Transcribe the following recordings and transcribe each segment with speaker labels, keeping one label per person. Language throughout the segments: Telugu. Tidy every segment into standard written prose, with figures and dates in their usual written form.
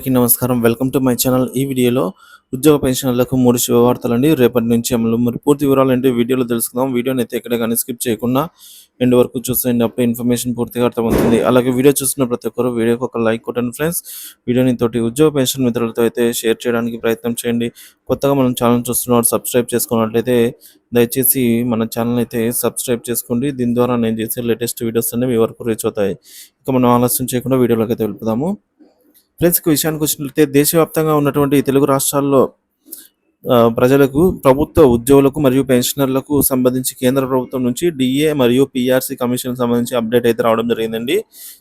Speaker 1: అందరికీ నమస్కారం. Welcome to my channel. ఈ వీడియోలో ఉద్యోగ పెన్షనర్లకు 3 శుభవార్తలండి. రేపటి నుంచి అమలు. మరి పూర్తి వివరాలేంటి వీడియోలో తెలుసుకుందాం. వీడియోని అయితే ఎక్కడ కానీ స్కిప్ చేయకుండా ఎండ్ వరకు చూసేయండి. అప్పుడే ఇన్ఫర్మేషన్ పూర్తిగా అర్థమవుతుంది. అలాగే వీడియో చూస్తున్న ప్రతి ఒక్కరు వీడియోకి ఒక లైక్ కొట్టండి ఫ్రెండ్స్. వీడియోని తోటి ఉద్యోగ పెన్షన్ మిత్రులతో అయితే షేర్ చేయడానికి ప్రయత్నం చేయండి. కొత్తగా మనం ఛానల్ చూస్తున్నవారు సబ్స్క్రైబ్ చేసుకున్నట్లయితే దయచేసి మన ఛానల్ అయితే సబ్స్క్రైబ్ చేసుకోండి. దీని ద్వారా నేను చేసే లేటెస్ట్ వీడియోస్ అన్ని మీ వరకు రీచ్ అవుతాయి. ఇక మనం ఆలస్యం చేయకుండా వీడియోలోకి అయితే వెళ్ళిపోదాము. ఫ్రెండ్స్, విషయానికి వచ్చినట్లయితే దేశవ్యాప్తంగా ఉన్నటువంటి తెలుగు రాష్ట్రాల్లో ప్రజలకు, ప్రభుత్వ ఉద్యోగులకు మరియు పెన్షనర్లకు సంబంధించి కేంద్ర ప్రభుత్వం నుంచి డిఏ మరియు పిఆర్సీ కమిషన్ సంబంధించి అప్డేట్ అయితే రావడం జరిగిందండి.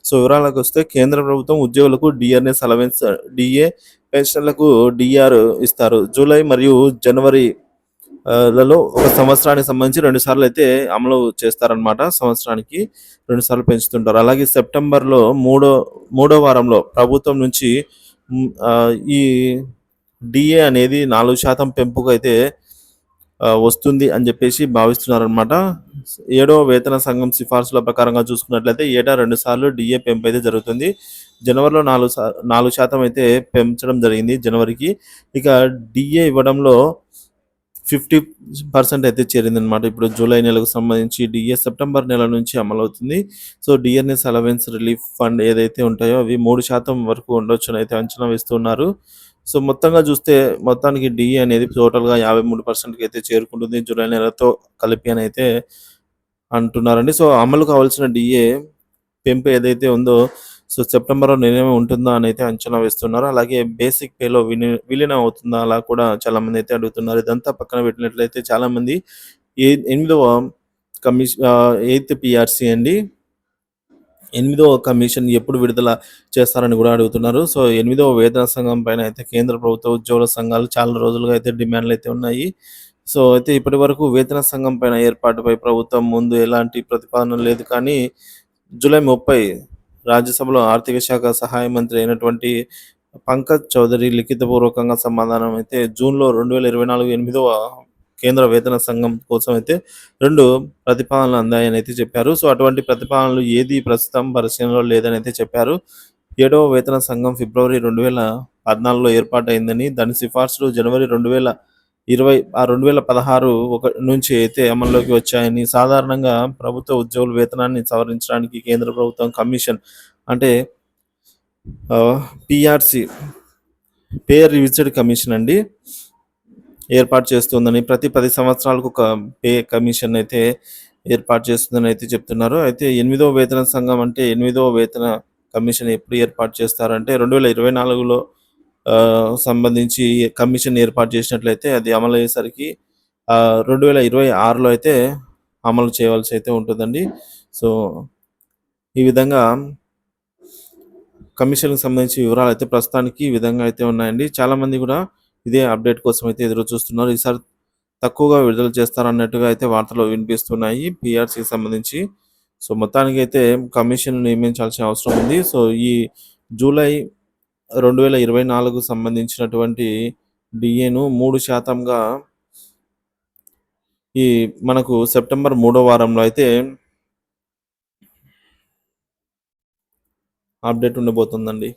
Speaker 1: సో వివరాలకు వస్తే కేంద్ర ప్రభుత్వం ఉద్యోగులకు డిఆర్ఎస్ అలవెన్స్, డిఏ, పెన్షనర్లకు డిఆర్ ఇస్తారు. జూలై మరియు జనవరి లలో ఒక సంవత్సరానికి సంబంధించి 2 సార్లు అయితే అమలు చేస్తారనమాట. సంవత్సరానికి 2 సార్లు పెంచుతుంటారు. అలాగే సెప్టెంబర్లో మూడో వారంలో ప్రభుత్వం నుంచి ఈ డిఏ అనేది 4% పెంపుకు అయితే వస్తుంది అని చెప్పేసి భావిస్తున్నారనమాట. 7వ వేతన సంఘం సిఫార్సుల ప్రకారంగా చూసుకున్నట్లయితే ఏటా 2 సార్లు డిఏ పెంపు అయితే జరుగుతుంది. జనవరిలో 4% అయితే పెంచడం జరిగింది జనవరికి. ఇక డిఏ ఇవ్వడంలో 50% అయితే చేరిందనమాట. ఇప్పుడు జూలై నెలకు సంబంధించి డిఏ సెప్టెంబర్ నెల నుంచి అమలవుతుంది. So DRS allowance relief fund ఏదైతే ఉంటాయో అవి 3% వరకు ఉండొచ్చని అయితే అంచనా వేస్తున్నారు. సో మొత్తంగా చూస్తే మొత్తానికి డిఏ అనేది టోటల్గా 53%కి అయితే చేరుకుంటుంది జూలై నెలతో కలిపి అని అయితే అంటున్నారండి. సో అమలు కావాల్సిన డిఏ పెంపు ఏదైతే ఉందో సో సెప్టెంబర్‌లో నిర్ణయం ఉంటుందా అని అయితే అంచనా వేస్తున్నారు. అలాగే బేసిక్ పేలో విలీనం అవుతుందా అలా కూడా చాలామంది అయితే అడుగుతున్నారు. ఇదంతా పక్కన పెట్టినట్లయితే చాలామంది 8వ ఎయిత్ పిఆర్సీ అండి. 8వ కమిషన్ ఎప్పుడు విడుదల చేస్తారని కూడా అడుగుతున్నారు. సో 8వ వేతన సంఘం పైన అయితే కేంద్ర ప్రభుత్వ ఉద్యోగుల సంఘాలు చాలా రోజులుగా అయితే డిమాండ్లు అయితే ఉన్నాయి. సో అయితే ఇప్పటివరకు వేతన సంఘం పైన ఏర్పాటుపై ప్రభుత్వం ముందు ఎలాంటి ప్రతిపాదన లేదు. కానీ జూలై 30 రాజ్యసభలో ఆర్థిక శాఖ సహాయ మంత్రి అయినటువంటి పంకజ్ చౌదరి లిఖితపూర్వకంగా సమాధానం అయితే జూన్లో 2024 8వ కేంద్ర వేతన సంఘం కోసం అయితే 2 ప్రతిపాదనలు అందాయని అయితే చెప్పారు. సో అటువంటి ప్రతిపాదనలు ఏది ప్రస్తుతం పరిశీలనలో లేదని అయితే చెప్పారు. 7వ వేతన సంఘం ఫిబ్రవరి 2014లో ఏర్పాటైందని, దాని సిఫార్సులు జనవరి 2016 నుంచి అయితే అమల్లోకి వచ్చాయని, సాధారణంగా ప్రభుత్వ ఉద్యోగుల వేతనాన్ని సవరించడానికి కేంద్ర ప్రభుత్వం కమిషన్ అంటే పిఆర్సీ, పే రివిజ్డ్ కమిషన్ అండి, ఏర్పాటు చేస్తుందని, ప్రతి 10 సంవత్సరాలకు ఒక పే కమిషన్ అయితే ఏర్పాటు చేస్తుందని అయితే చెప్తున్నారు. అయితే 8వ వేతన సంఘం అంటే 8వ వేతన కమిషన్ ఎప్పుడు ఏర్పాటు చేస్తారంటే 2024లో సంబంధించి కమిషన్ ఏర్పాటు చేసినట్లయితే అది అమలు అయ్యేసరికి 2026లో అయితే అమలు చేయవలసి అయితే ఉంటుందండి. సో ఈ విధంగా కమిషన్కి సంబంధించి వివరాలు అయితే ప్రస్తుతానికి ఈ విధంగా అయితే ఉన్నాయండి. చాలామంది కూడా ఇదే అప్డేట్ కోసం అయితే ఎదురు చూస్తున్నారు. ఈసారి తక్కువగా విడుదల చేస్తారన్నట్టుగా అయితే వార్తలు వినిపిస్తున్నాయి పిఆర్సీకి సంబంధించి. సో మొత్తానికి అయితే కమిషన్ నియమించాల్సిన అవసరం ఉంది. సో ఈ జూలై 2024 సంబంధించినటువంటి డిఏను 3%గా ఈ మనకు సెప్టెంబర్ 3వ వారంలో అయితే అప్డేట్ ఉండబోతుందండి.